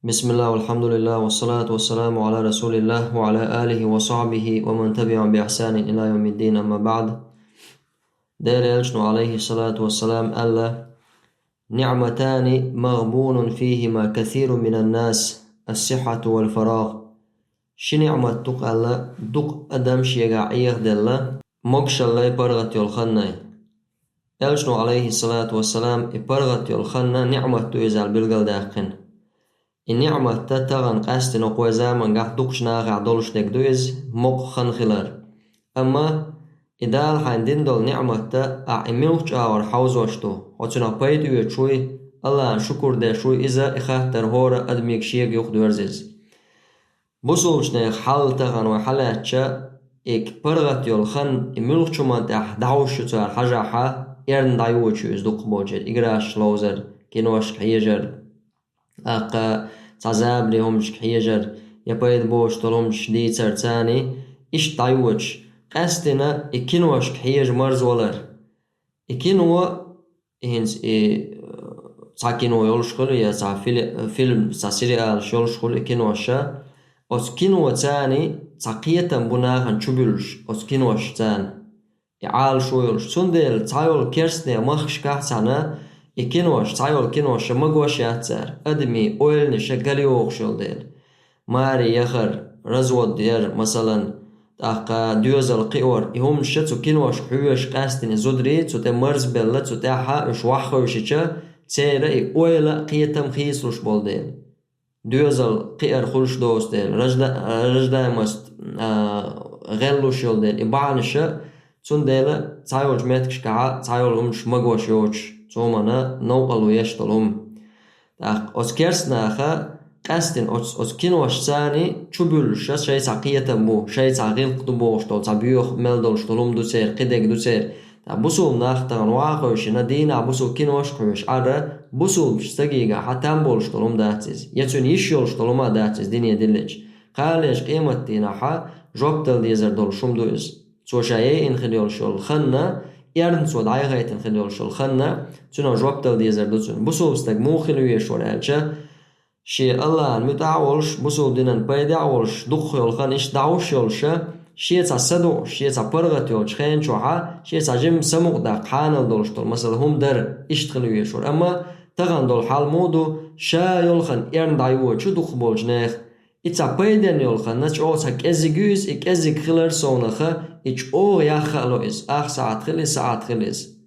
بسم الله والحمد لله والصلاة والسلام على رسول الله وعلى آله وصحبه ومن تبعهم بإحسان إلى يوم الدين. أما بعد، دير يلجن عليه الصلاة والسلام ألا نعمتان مغبون فيهما كثير من الناس: الصحة والفراغ. شي نعمة تق ألا دق أدم شيغا عيغ دلا مقش الله برغت يلخناي. يلجن عليه الصلاة والسلام برغت يلخنا نعمة تويزال بالقل داقن. النعمة تتغن قاست نقوى زامن قاح دوكشنا قاع دولش ديك دويز موق خنخلر. أما إدال حين دين دول نعمة تا أعملوش آور حوزوشتو وطنا بايدو يتشوي الله شكر دا شوي إذا إخاتر هورا أدميك شيك يوخ دورزيز بوصولش نيخ حال تغن وحالاتشا إك برغت يولخن إملوش چومان تاح دعوشو تار حاجة حا إرن دايوچو إزدوق بوجد إقراش لوزر كينوش حيجر أقا تعذاب لهمش كحيجر يبايد بوش طلومش دي ترتاني إش دايوش قاستنا إكينوش كحيج مرز ولر إكينو هنس تاكينو يولشخل يا تا فيلم تا سيريال شولشخل إكينوشا أس كينو تاني تاقيتا بناغن چوبلش أس كينوش تان إعال شويلش سندل تايول كيرسني مخش كاحتانا إكينوش تايول كينوش مغوش ياتر أدمي أويل نشغل يوغشل ديل ماري يخر رزود دير مثلا تاقا ديوزل قيور يهم شتو كينوش حيوش قاستني زودري تسوتي مرز بلا تسوتي حا إش وحوشيشا تيرا أويل قيتم خيسلوش بول ديل ديوزل قير خلش دوس ديل رجدا مست غلوش يول ديل إبعنشا تون ديلا تايول جميتكش كعا تايول همش مغوش يوش تومانا نوقلو يشتلهم تاق أسكرسنا خا قاستن أس كينوش ثاني چوبلش شيء ساقية بو شيء ساقيل قطبوش تول تبيوخ ملدولش تلوم دو سير قدك دو سير تا بوسول ناختان واقوش ندينا بوسول كينوش قوش عرا بوسول بشتاقيقا حتى بولش تلوم داتيز يتون يشيولش تلوما داتيز دينيا دلج قالش قيمة دينا حا جوبتل ديزر دول شوم دوز توشايي انخليولش الخنا يارن سود عايغايت انخليولش الخنا تون جوبتل ديزر دوتون بوسول بستاق موخلو يشور الجا شي الله المتعولش بوسول دينن بايدعولش دخل خان إش دعوش يولشا شي تا سدو شي تا برغت يولش خين شوحا شي تا جم سموق دا قانل دولش طول مثلا هم در اشتغلو يشور أما تغن دول حال مودو شا يولخن إرن دعيوه چو دخ بولج نيخ إتا بايدن يولخن نچ او تا كزيگوز إكزيگ خلر سونخه إچ او يخلو إز ساعت خليز ساعت خليز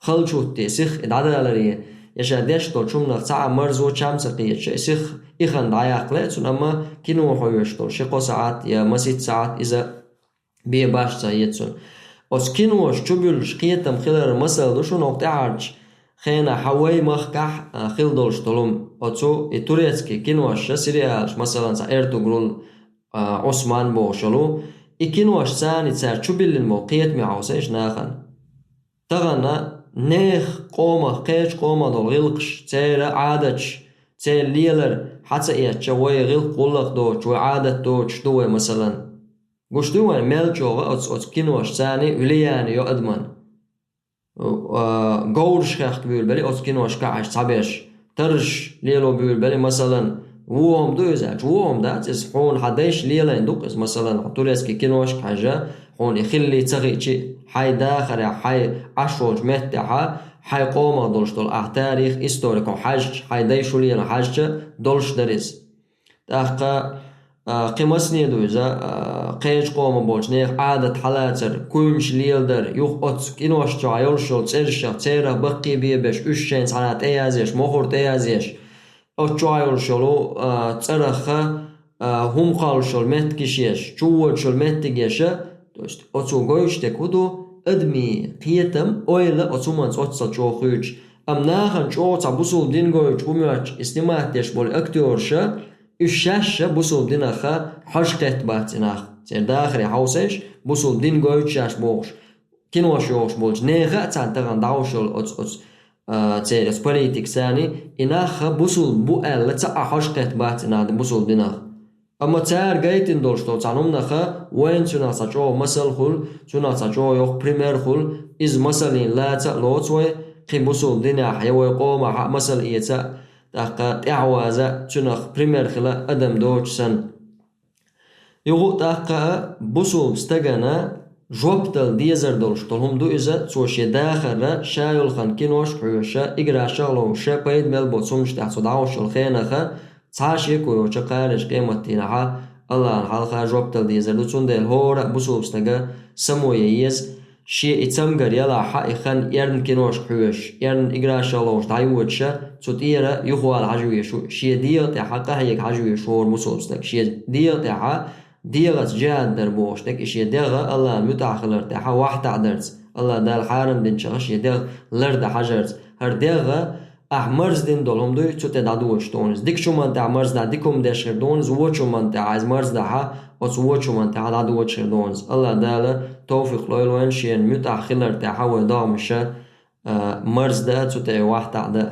خلچوت تيسيخ إدعادالاريه يشا ديشتو چومنا ساعة مرزو چامسقية شيسيخ إخان دعياق لأتون أما كينو حويشتو شيقو ساعات يا مسيت ساعات إذا بيه باشتا يتسون أس كينوش چوبيلش قيتم خلال مسل دوشو نوقت عارج خينا حواي مخكح خيل دولش طولم أتسو توريتسكي كينوش سيريالش مثلا سا إرتوغرول عثمان بوشلو كينوش ساني تسار چوبيلن مو قيت معوسيش ناخن تغنى نيخ قومة قيش قومة دول غلقش تيرا عادتش تير ليلر حتى إيه شوي غلق قلق دو شوي عادت دو تشتوي مثلا قشتوي ملجوغة أتس كينوش ثاني ولياني يو أدمن قورش خيخ بيقول بالي أتس كينوش كعش تعبيش ترش ليلو بيقول بالي مثلا وهم دو يزاج وهم دات إس حون حديش ليلين دوقس مثلا عطوليسكي كينوش كحاجة حون يخلي تغيشي حي داخل حي عشوج متحا حي قومة دولش دول تاريخ إستوريكو حاج حي دايشو لينا حاجة دولش دريز تاقا قيمسني دوزا قيش قومة بولش نيخ عادة حالاتر كومش ليل در يوخ أتس كينوش جايولشو تسيرشا تسيره بقي بيبش أشين سانات ايازيش مخورت ايازيش أتجايولشو تسرخه هم قالشو المتكشيش چووشو المتكيشة دوست أتسو قويش تكودو أدمي قيتم أويلا أتسومانس أتسا جو خيوش أم ناخن جو تبوسول دين قويش أميوش استماعتيش بول أكتورشا إشاشا بوسول دينخا حشقت باتناخ تير داخري حوسيش بوسول دين قويش شاش بوش كينوش يوش بولش نيغا تانتغن داوشول أتس تير اس بوليتيك ساني إناخا بوسول بوئل تسا حشقت باتنا بوسول دينخ أما تار جايتين دولشتو تعنومناخا وين تنا ساچو مسل خل تنا ساچو يوخ بريمير خل إز مسلين لا تلوتوي قي بوسول دينا حيوي قوما مسل إيتا تاقا تعوازا تنخ بريمير خلا أدم دوش سن يغو تاقا بوسو بستغانا جوبتل ديزر دولش طولهم دو إذا تسوشي داخل شايل خان كينوش حيوشا إقرا شغلوشا بايد ملبوت سومش تحصو دعوش الخينخا تساشي كويوشا قارش قيمتينها الله الحلقة جوبتل ديزر دو تسوندل هورا بوسو بستغا سمو ييز شي اتسمغر يلا حقيقا يرن كينوش حيوش يرن إقرا شغلوش تعيوتشا تسوتيرا يخوال حجويشو شي ديال تحقا هيك حجويشور بوسو بستغ شي ديال تحقا ديغت جاد دربوش تك إشي ديغة الله المتأخر تاعها واحد تعدرت الله دا الحارم دين شغش يديغ لرد حجرت هر ديغة مرز دين دولهم دوي تشو تدعدوش دونز ديك شو من تاع مرز دا ديكم داشر دونز ووشو من تاع عايز مرز دا ووشو من تاع دعدوش دونز الله دا توفيق لويلوين شين متأخر تاعها ودامشة مرز دا تشو تاع واحد تعدر